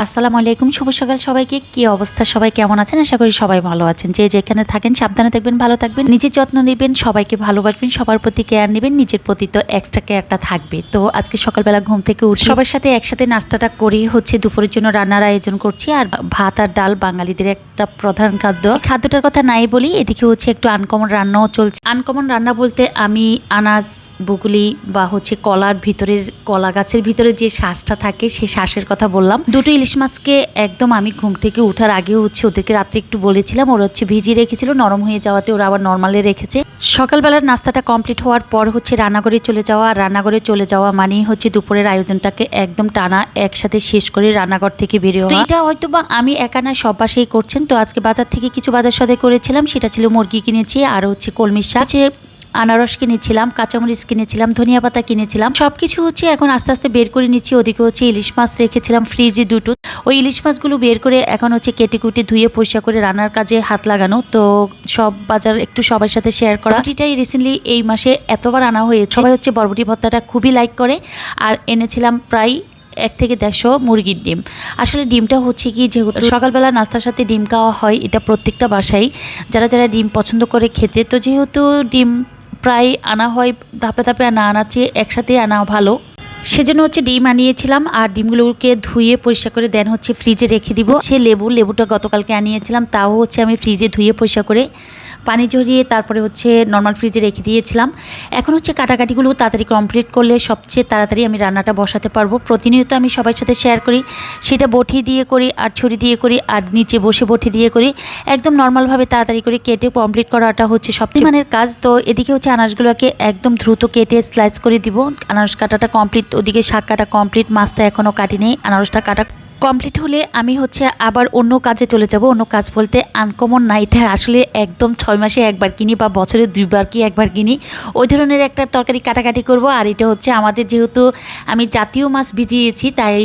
আসসালামু আলাইকুম, শুভ সকাল সবাইকে। কি অবস্থা, সবাই কেমন আছেন? আশা করি সবাই ভালো আছেন। যে যেখানে থাকেন সাবধানে থাকবেন, ভালো থাকবেন, নিজের যত্ন নেবেন, সবাইকে ভালোবাসবেন, সবার প্রতি কেয়ার নেবেন, নিজের প্রতি তো এক্সট্রা কেয়ারটা থাকবে। তো আজকে সকালবেলা ঘুম থেকে উঠে সবার সাথে একসাথে নাস্তাটা করে দুপুরের জন্য রান্নার আয়োজন করছি। আর ভাত আর ডাল বাঙালিদের একটা প্রধান খাদ্য। খাদ্যটার কথা নাই বলি, এদিকে একটু আনকমন রান্নাও চলছে। আনকমন রান্না বলতে আমি আনাজ, বুগলি বা কলার ভিতরের, কলা গাছের ভিতরে যে শ্বাসটা থাকে সেই শ্বাসের কথা বললাম। দুটো ইলিশ মাছকে একদম আমি ঘুম থেকে উঠার আগে ওদেরকে রাত্রে একটু বলেছিলাম, ওরা ভিজিয়ে রেখেছিল, নরম হয়ে যাওয়াতে ওরা আবার নর্মালে রেখেছে। সকালবেলার নাস্তাটা কমপ্লিট হওয়ার পর রান্নাঘরে চলে যাওয়া। আর রান্নাঘরে চলে যাওয়া মানে দুপুরের আয়োজনটাকে একদম টানা একসাথে শেষ করে রান্নাঘর থেকে বেরিয়ে হওয়া। এটা হয়তো বা আমি একা না, সব বাসাই করছেন। তো আজকে বাজার থেকে কিছু বাজার সদাই করেছিলাম, সেটা ছিল মুরগি কিনেছি, আর কলমি শাক, আনারস কিনেছিলাম, কাঁচামরিচ কিনেছিলাম, ধনিয়া পাতা কিনেছিলাম। সবকিছু এখন আস্তে আস্তে বের করে নিচ্ছি। ওদিকে ইলিশ মাছ রেখেছিলাম ফ্রিজে দুটো। ওই ইলিশ মাছগুলো বের করে এখন কেটে কুটে ধুয়ে পরিষ্কার করে রান্নার কাজে হাত লাগানো। তো সব বাজার একটু সবার সাথে শেয়ার করা। এটাই রিসেন্টলি এই মাসে এতবার আনা হয়েছে। সবাই বরবটি ভর্তাটা খুবই লাইক করে। আর এনেছিলাম প্রায় 1 থেকে 150 মুরগির ডিম। আসলে ডিমটা কি, যেহেতু সকালবেলা নাস্তার সাথে ডিম খাওয়া হয়, এটা প্রত্যেকটা বাসায় যারা যারা ডিম পছন্দ করে খেতে, তো যেহেতু ডিম প্রায় আনা হয়, ধাপে ধাপে না আনার চেয়ে একসাথে আনা ভালো, সেজন্য ডিম আনিয়েছিলাম। আর ডিমগুলোকে ধুয়ে পরিষ্কার করে দেন ফ্রিজে রেখে দিব। লেবুটা গতকালকে আনিয়েছিলাম, তাও আমি ফ্রিজে ধুয়ে পরিষ্কার করে পানি ঝরিয়ে তারপরে নর্মাল ফ্রিজে রেখে দিয়েছিলাম। এখন কাটাকাটিগুলো তাড়াতাড়ি কমপ্লিট করলে সবচেয়ে তাড়াতাড়ি আমি রান্নাটা বসাতে পারবো। প্রতিনিয়ত আমি সবার সাথে শেয়ার করি, সেটা বটি দিয়ে করি আর ছুরি দিয়ে করি আর নিচে বসে বটি দিয়ে করি। একদম নর্মালভাবে তাড়াতাড়ি করে কেটে কমপ্লিট করাটা সবচেয়ে মানের কাজ। তো এদিকে আনারসগুলোকে একদম দ্রুত কেটে স্লাইস করে দিব। আনারস কাটাটা কমপ্লিট, ওদিকে শাক কাটা কমপ্লিট, মাছটা এখনও কাটিনি। আনারসটা কাটা কমপ্লিট হলে আমি আবার অন্য কাজে চলে যাব। অন্য কাজ বলতে আনকমন না, এটা আসলে একদম 6 মাসে একবার কিনি বা বছরে 2বার কি একবার কিনি, ওই ধরনের একটা তরকারি কাটাকাটি করব। আর এটা আমাদের যেহেতু আমি জাতীয় মাছ ভিজিয়েছি, তাই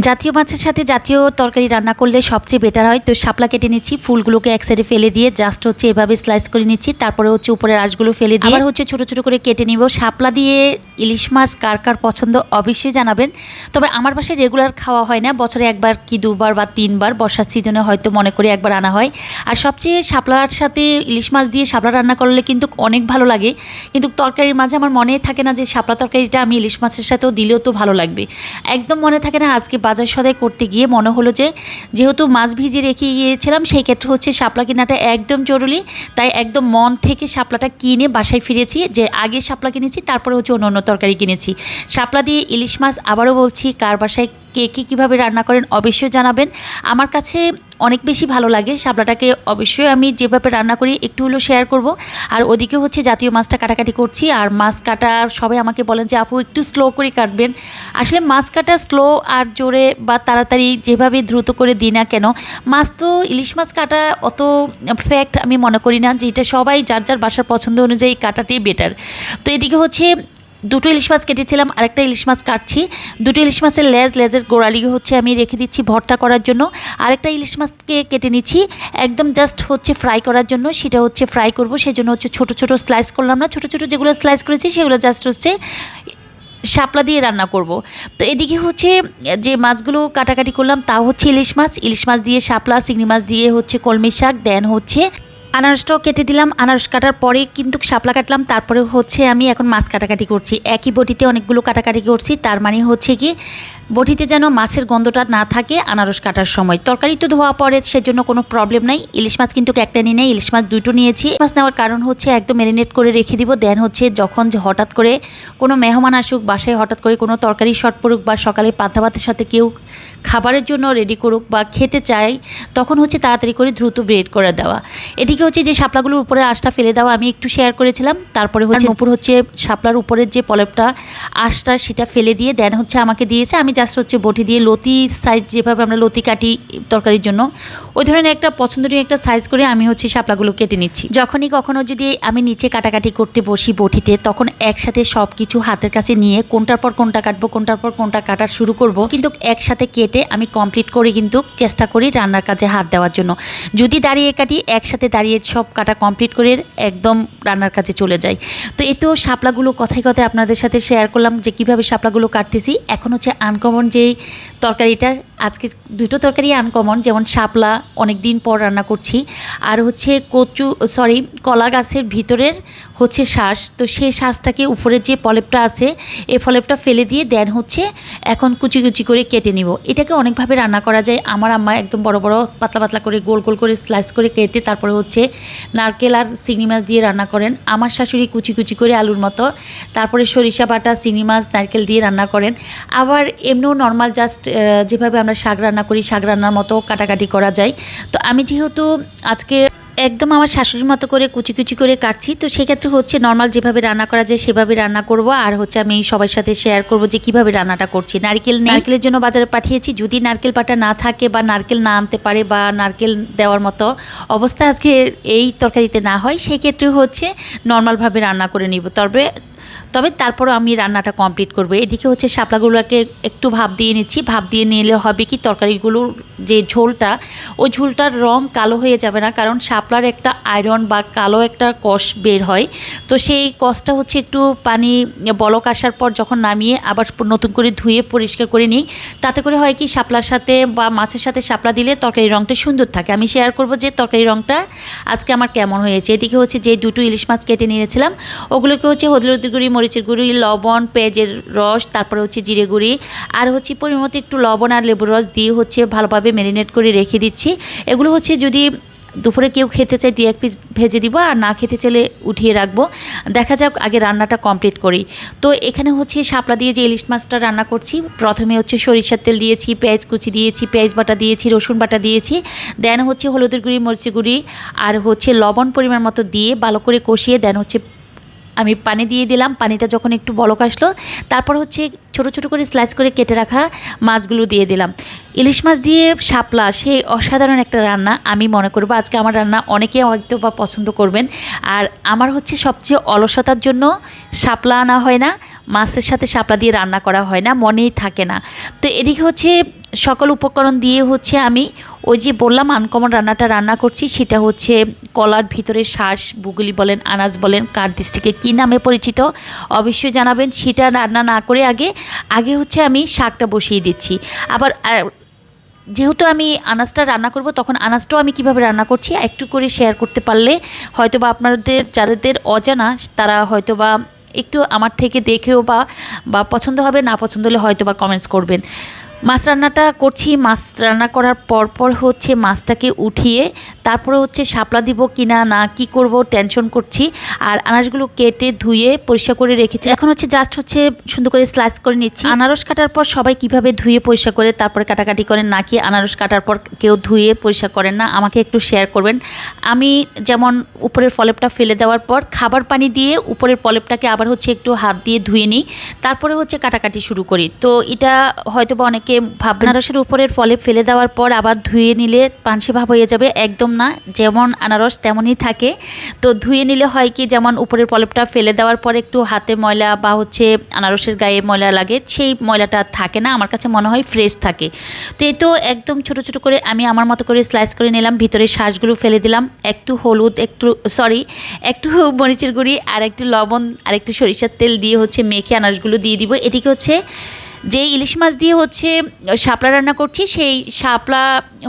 জাতীয় মাছের সাথে জাতীয় তরকারি রান্না করলে সবচেয়ে বেটার হয়। তো শাপলা কেটে নিচ্ছি, ফুলগুলোকে এক সাইডে ফেলে দিয়ে জাস্ট এভাবে স্লাইস করে নিচ্ছি। তারপরে উপরের আঁশগুলো ফেলে দিয়ে আবার ছোট ছোট করে কেটে নিব। শাপলা দিয়ে ইলিশ মাছ কার কার পছন্দ অবশ্যই জানাবেন। তবে আমার বাসায় রেগুলার খাওয়া হয় না, বছরে একবার কি 2বার বা 3বার, বর্ষার সিজনে হয়তো মনে করি একবার আনা হয়। আর সবচেয়ে শাপলার সাথে ইলিশ মাছ দিয়ে শাপলা রান্না করলে কিন্তু অনেক ভালো লাগে। কিন্তু তরকারির মাঝে আমার মনে থাকে না যে শাপলা তরকারিটা আমি ইলিশ মাছের সাথেও দিলেও তো ভালো লাগবে, একদম মনে থাকে না। আজকে বাজার সদাই করতে গিয়ে মনে হলো যেহেতু মাছ ভিজিয়ে রেখে গিয়েছিলাম, সেই ক্ষেত্রে শাপলা কেনাটা একদম জরুরি। তাই একদম মন থেকে শাপলাটা কিনে বাসায় ফিরেছি, যে আগে শাপলা কিনেছি, তারপরে অন্য অন্য তরকারি কিনেছি। শাপলা দিয়ে ইলিশ মাছ আবারও বলছি, কার বাসায় কে কীভাবে রান্না করেন অবশ্যই জানাবেন। আমার কাছে অনেক বেশি ভালো লাগে শাপলাটাকে, অবশ্যই আমি যেভাবে রান্না করি একটু হলেও শেয়ার করব। আর ওদিকে জাতীয় মাছটা কাটাকাটি করছি। আর মাছ কাটা সবাই আমাকে বলেন যে আপু একটু স্লো করে কাটবেন। আসলে মাছ কাটা স্লো আর জোরে বা তাড়াতাড়ি যেভাবে দ্রুত করে দিই না কেন, মাছ তো ইলিশ মাছ কাটা অত ফ্যাক্ট আমি মনে করি না, যে এটা সবাই যার যার বাসার পছন্দ অনুযায়ী কাটাতেই বেটার। তো এদিকে দুটো ইলিশ মাছ কেটেছিলাম, আরেকটা ইলিশ মাছ কাটছি। দুটো ইলিশ মাছের লেজের গোড়ালি আমি রেখে দিচ্ছি ভর্তা করার জন্য। আরেকটা ইলিশ মাছকে কেটে নিচ্ছি একদম জাস্ট ফ্রাই করার জন্য, সেটা ফ্রাই করব। সেজন্য ছোট ছোট স্লাইস করলাম না, ছোট ছোট যেগুলো স্লাইস করেছি সেগুলো জাস্ট শাপলা দিয়ে রান্না করব। তো এদিকে যে মাছগুলো কাটাকাটি করলাম তাও ইলিশ মাছ দিয়ে শাপলা, চিংড়ি মাছ দিয়ে কলমি শাক, দেন আনারসটাও কেটে দিলাম। আনারস কাটার পরে কিন্তু শাপলা কাটলাম, তারপরে আমি এখন মাছ কাটাকাটি করছি। একই বটিতে অনেকগুলো কাটাকাটি করছি, তার মানে কি বটিতে যেন মাছের গন্ধটা না থাকে আনারস কাটার সময়। তরকারি তো ধোয়া পড়ে, সেজন্য কোনো প্রবলেম নাই। ইলিশ মাছ কিন্তু একটা নিয়ে নেই, ইলিশ মাছ দুটো নিয়েছি। মাছ নেওয়ার কারণ একদম ম্যারিনেট করে রেখে দিব। দেন যখন হঠাৎ করে কোনো মেহমান আসুক বাসায়, হঠাৎ করে কোনো তরকারি শর্ট পড়ুক বা সকালে পান্তা ভাতের সাথে কেউ খাবারের জন্য রেডি করুক বা খেতে চাই, তখন তাড়াতাড়ি করে দ্রুত ব্রেড করে দেওয়া। এদিকে যে শাপলাগুলোর উপরে আঁশটা ফেলে দেওয়া আমি একটু শেয়ার করেছিলাম। তারপরে উপর শাপলার উপরের যে পলপটা আঁশটা সেটা ফেলে দিয়ে দেন আমাকে দিয়েছে। আমি জাস্ট বটি দিয়ে লতি সাইজ, যেভাবে আমরা লতি কাটি তরকারির জন্য, ওই ধরনের একটা পছন্দনীয় একটা সাইজ করে আমি শাপলাগুলো কেটে নিচ্ছি। যখনই কখনো যদি আমি নিচে কাটাকাটি করতে বসি বটিতে, তখন একসাথে সব কিছু হাতের কাছে নিয়ে কোনটার পর কোনটা কাটবো, কোনটার পর কোনটা কাটার শুরু করব, কিন্তু একসাথে কেটে আমি কমপ্লিট করে কিন্তু চেষ্টা করি রান্নার কাজে হাত দেওয়ার জন্য। যদি দাঁড়িয়ে কাটি, একসাথে দাঁড়িয়ে সব কাটা কমপ্লিট করে একদম রান্নার কাজে চলে যাই। তো এতেও শাপলাগুলো কথায় কথায় আপনাদের সাথে শেয়ার করলাম যে কীভাবে শাপলাগুলো কাটতেছি। এখন আনকমন যেই তরকারিটা আজকে দুটো তরকারি আনকমন, যেমন শাপলা অনেক দিন পর রান্না করছি, আর হচ্ছে কলা গাছের ভিতরের হচ্ছে শ্বাস, তো সেই শ্বাসটাকে উপরের যে পলেপটা আছে এই পলেপটা ফেলে দিয়ে দেন হচ্ছে এখন কুচি কুচি করে কেটে নিব। এটাকে অনেকভাবে রান্না করা যায়। আমার আম্মা একদম বড় বড় পাতলা পাতলা করে গোল গোল করে স্লাইস করে কেটে তারপরে হচ্ছে নারকেল আর চিংড়ি মাছ দিয়ে রান্না করেন। আমার শাশুড়ি কুচি কুচি করে আলুর মতো, তারপরে সরিষা বাটা, চিংড়ি মাছ, নারকেল দিয়ে রান্না করেন। আবার এমনিও নর্মাল জাস্ট যেভাবে আমরা শাক রান্না করি শাক রান্নার মতো কাটাকাটি করা যায়। তো আমি যেহেতু আজকে একদম আমার শাশুড়ির মতো করে কুচি কুচি করে কাটছি, তো সেক্ষেত্রে হচ্ছে নর্মাল যেভাবে রান্না করা যায় সেভাবে রান্না করব। আর হচ্ছে আমি সবার সাথে শেয়ার করব যে কিভাবে রান্নাটা করছি। নারকেলের জন্য বাজারে পাঠিয়েছি, যদি নারকেল পাটা না থাকে বা নারকেল না আনতে পারে বা নারকেল দেওয়ার মতো অবস্থা আজকে এই তরকারিতে না হয়, সেক্ষেত্রে হচ্ছে নর্মালভাবে রান্না করে নিব। তবে তারপরও আমি রান্নাটা কমপ্লিট করব। এদিকে হচ্ছে শাপলাগুলোকে একটু ভাপ দিয়ে নিচ্ছি। ভাপ দিয়ে নিলে হবে কি, তরকারিগুলোর যে ঝোলটা, ওই ঝোলটার রং কালো হয়ে যাবে না, কারণ শাপলার একটা আয়রন বা কালো একটা কষ বের হয়। তো সেই কষটা হচ্ছে একটু পানি বলক আসার পর যখন নামিয়ে আবার নতুন করে ধুয়ে পরিষ্কার করে নিই, তাতে করে হয় কি শাপলার সাথে বা মাছের সাথে শাপলা দিলে তরকারির রঙটা সুন্দর থাকে। আমি শেয়ার করব যে তরকারির রঙটা আজকে আমার কেমন হয়েছে। এদিকে হচ্ছে যে দুটো ইলিশ মাছ কেটে নিয়েছিলাম ওগুলোকে হচ্ছে হলুদের গুঁড়ি, মরিচের গুঁড়ি, লবণ, পেঁয়াজের রস, তারপরে হচ্ছে জিরে গুঁড়ি আর হচ্ছে পরিমাণ মতো একটু লবণ আর লেবুর রস দিয়ে হচ্ছে ভালোভাবে ম্যারিনেট করে রেখে দিচ্ছি। এগুলো হচ্ছে যদি দুপুরে কেউ খেতে চায় 2-1 পিস ভেজে দিব, আর না খেতে চাইলে উঠিয়ে রাখবো। দেখা যাক আগে রান্নাটা কমপ্লিট করি। তো এখানে হচ্ছে শাপলা দিয়ে যে ইলিশ মাছটা রান্না করছি, প্রথমে হচ্ছে সরিষার তেল দিয়েছি, পেঁয়াজ কুচি দিয়েছি, পেঁয়াজ বাটা দিয়েছি, রসুন বাটা দিয়েছি, দেন হচ্ছে হলুদের গুঁড়ি, মরিচের গুঁড়ি আর হচ্ছে লবণ পরিমাণ মতো দিয়ে ভালো করে কষিয়ে দেন হচ্ছে আমি পানি দিয়ে দিলাম। পানিটা যখন একটু বলক আসলো, তারপর হচ্ছে ছোট ছোট করে স্লাইস করে কেটে রাখা মাছগুলো দিয়ে দিলাম। ইলিশ মাছ দিয়ে শাপলা সেই অসাধারণ একটা রান্না। আমি মনে করব আজকে আমার রান্না অনেকে হয়তো বা পছন্দ করবেন। আর আমার হচ্ছে সবচেয়ে অলসতার জন্য শাপলা আনা হয় না, মাছের সাথে শাপলা দিয়ে রান্না করা হয় না, মনেই থাকে না। তো এদিকে হচ্ছে সকল উপকরণ দিয়ে হচ্ছে আমি ওই যে বললাম আনকমন রান্নাটা রান্না করছি, সেটা হচ্ছে কলার ভিতরে শ্বাস, বুগুলি বলেন, আনাজ বলেন, কার ডিস্ট্রিক্টে কী নামে পরিচিত অবশ্যই জানাবেন। সেটা রান্না না করে আগে হচ্ছে আমি শাকটা বসিয়ে দিচ্ছি। আবার যেহেতু আমি আনাজটা রান্না করব, তখন আনাজটাও আমি কিভাবে রান্না করছি একটু করে শেয়ার করতে পারলে হয়তো বা আপনাদের যাদের অজানা তারা হয়তো বা একটু আমার থেকে দেখেও বা পছন্দ হবে, না পছন্দ হলে হয়তো বা কমেন্টস করবেন। মাছ রান্নাটা করছি, মাছ রান্না করার পর হচ্ছে মাছটাকে উঠিয়ে তারপরে হচ্ছে শাপলা দিব কিনা না কি করব টেনশন করছি। আর আনাজগুলো কেটে ধুয়ে পরিষ্কার করে রেখেছি, এখন হচ্ছে জাস্ট হচ্ছে সুন্দর করে স্লাইস করে নিচ্ছি। আনারস কাটার পর সবাই কিভাবে ধুয়ে পরিষ্কার করে তারপরে কাটাকাটি করেন, নাকি আনারস কাটার পর কেউ ধুয়ে পরিষ্কার করেন না, আমাকে একটু শেয়ার করবেন। আমি যেমন উপরের ফলেপটা ফেলে দেওয়ার পর খাবার পানি দিয়ে উপরের পলেপটাকে আবার হচ্ছে একটু হাত দিয়ে ধুয়ে নিই, তারপরে হচ্ছে কাটাকাটি শুরু করি। তো এটা হয়তো বা অনেকে ভাববেন আনারসের উপরের ফলে ফেলে দেওয়ার পর আবার ধুয়ে নিলে পানসে ভাব হয়ে যাবে, একদম না, যেমন আনারস তেমনই থাকে। তো ধুয়ে নিলে হয় কি, যেমন উপরের পলেপটা ফেলে দেওয়ার পর একটু হাতে ময়লা বা হচ্ছে আনারসের গায়ে ময়লা লাগে, সেই ময়লাটা থাকে না, আমার কাছে মনে হয় ফ্রেশ থাকে। তো এই তো একদম ছোট ছোট করে আমি আমার মতো করে স্লাইস করে নিলাম, ভিতরে শ্বাসগুলো ফেলে দিলাম, একটু হলুদ, একটু মরিচের গুঁড়ি আর একটু লবণ আর একটু সরিষার তেল দিয়ে হচ্ছে মেখে আনারসগুলো দিয়ে দিব। এদিকে হচ্ছে যে ইলিশ মাছ দিয়ে হচ্ছে শাপলা রান্না করছি, সেই শাপলা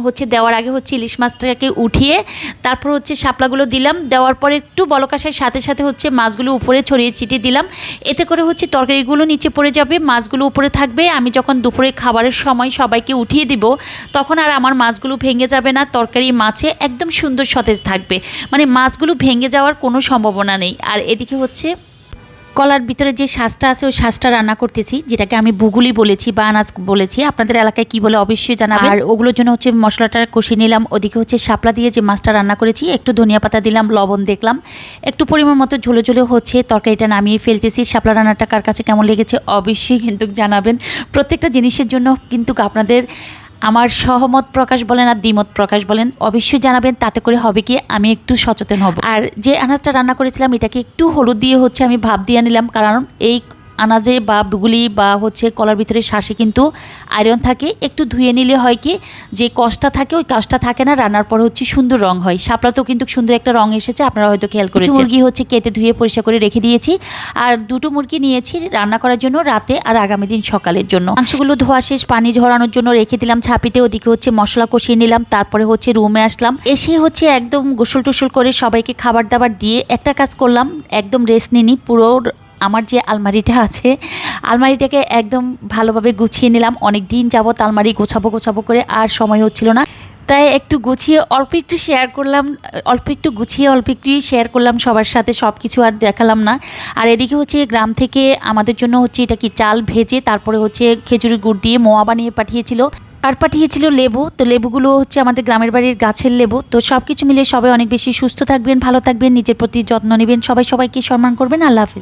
হচ্ছে দেওয়ার আগে হচ্ছে ইলিশ মাছটাকে উঠিয়ে তারপর হচ্ছে শাপলাগুলো দিলাম, দেওয়ার পরে একটু বলক আসার সাথে সাথে হচ্ছে মাছগুলো উপরে ছড়িয়ে ছিটিয়ে দিলাম। এতে করে হচ্ছে তরকারিগুলো নিচে পড়ে যাবে, মাছগুলো উপরে থাকবে। আমি যখন দুপুরে খাবারের সময় সবাইকে উঠিয়ে দিব, তখন আর আমার মাছগুলো ভেঙে যাবে না, তরকারি মাছে একদম সুন্দর সতেজ থাকবে, মানে মাছগুলো ভেঙে যাওয়ার কোনো সম্ভাবনা নেই। আর এদিকে হচ্ছে কলার ভিতরে যে শ্বাসটা আছে ওই শ্বাসটা রান্না করতেছি, যেটাকে আমি বুগুলি বলেছি বা আনাজ বলেছি, আপনাদের এলাকায় কি বলে অবশ্যই জানাবেন। আর ওগুলোর জন্য হচ্ছে মশলাটা কষিয়ে নিলাম। ওদিকে হচ্ছে শাপলা দিয়ে যে মাছটা রান্না করেছি, একটু ধনিয়া পাতা দিলাম, লবণ দেখলাম, একটু পরিমাণ মতো ঝোলে ঝোলে হচ্ছে তরকারিটা নামিয়ে ফেলতেছি। শাপলা রান্নাটা কার কাছে কেমন লেগেছে অবশ্যই কিন্তু জানাবেন। প্রত্যেকটা জিনিসের জন্য কিন্তু আপনাদের আমার সহমত প্রকাশ বলেন আর দ্বিমত প্রকাশ বলেন অবশ্যই জানাবেন, তাতে করে হবে কি আমি একটু সচেতন হব। আর যে আনাজটা রান্না করেছিলাম এটাকে একটু হলুদ দিয়ে হচ্ছে আমি ভাপ দিয়ে নিলাম, কারণ এই আনাজে বা বুগুলি বা হচ্ছে কলার ভিতরে শ্বাসে কিন্তু আয়রন থাকে, একটু ধুয়ে নিলে হয় কি যে কষটা থাকে ওই কষটা থাকে না, রান্নার পর হচ্ছে সুন্দর রং হয়। শাপলাতেও কিন্তু সুন্দর একটা রং এসেছে, আপনারা হয়তো খেয়াল করেছেন। মুরগি হচ্ছে কেটে ধুয়ে পরিষ্কার করে রেখে দিয়েছি, আর দুটো মুরগি নিয়েছি রান্না করার জন্য রাতে আর আগামী দিন সকালের জন্য। মাংসগুলো ধোয়া শেষ, পানি ঝরানোর জন্য রেখে দিলাম ছাপিতে, ওদিকে হচ্ছে মশলা কষিয়ে নিলাম, তারপরে হচ্ছে রুমে আসলাম, এসে হচ্ছে একদম গোসল টোসল করে সবাইকে খাবার দাবার দিয়ে একটা কাজ করলাম, একদম রেস্ট নিনি। পুরো আমার যে আলমারিটা আছে আলমারিটাকে একদম ভালোভাবে গুছিয়ে নিলাম। অনেক দিন যাবত আলমারি গোছাবো করে আর সময় হচ্ছিল না, তাই একটু গুছিয়ে অল্প একটু শেয়ার করলাম, অল্প একটু গুছিয়ে অল্প একটু শেয়ার করলাম সবার সাথে, সব কিছু আর দেখালাম না। আর এদিকে হচ্ছে গ্রাম থেকে আমাদের জন্য হচ্ছে এটা কি চাল ভেজে তারপরে হচ্ছে খেজুরি গুড় দিয়ে মোয়া বানিয়ে পাঠিয়েছিল, আর পাঠিয়েছিল লেবু। তো লেবুগুলো হচ্ছে আমাদের গ্রামের বাড়ির গাছের লেবু। তো সব কিছু মিলে সবাই অনেক বেশি সুস্থ থাকবেন, ভালো থাকবেন, নিজের প্রতি যত্ন নেবেন, সবাই সবাইকে সম্মান করবেন। আল্লাহ হাফিজ।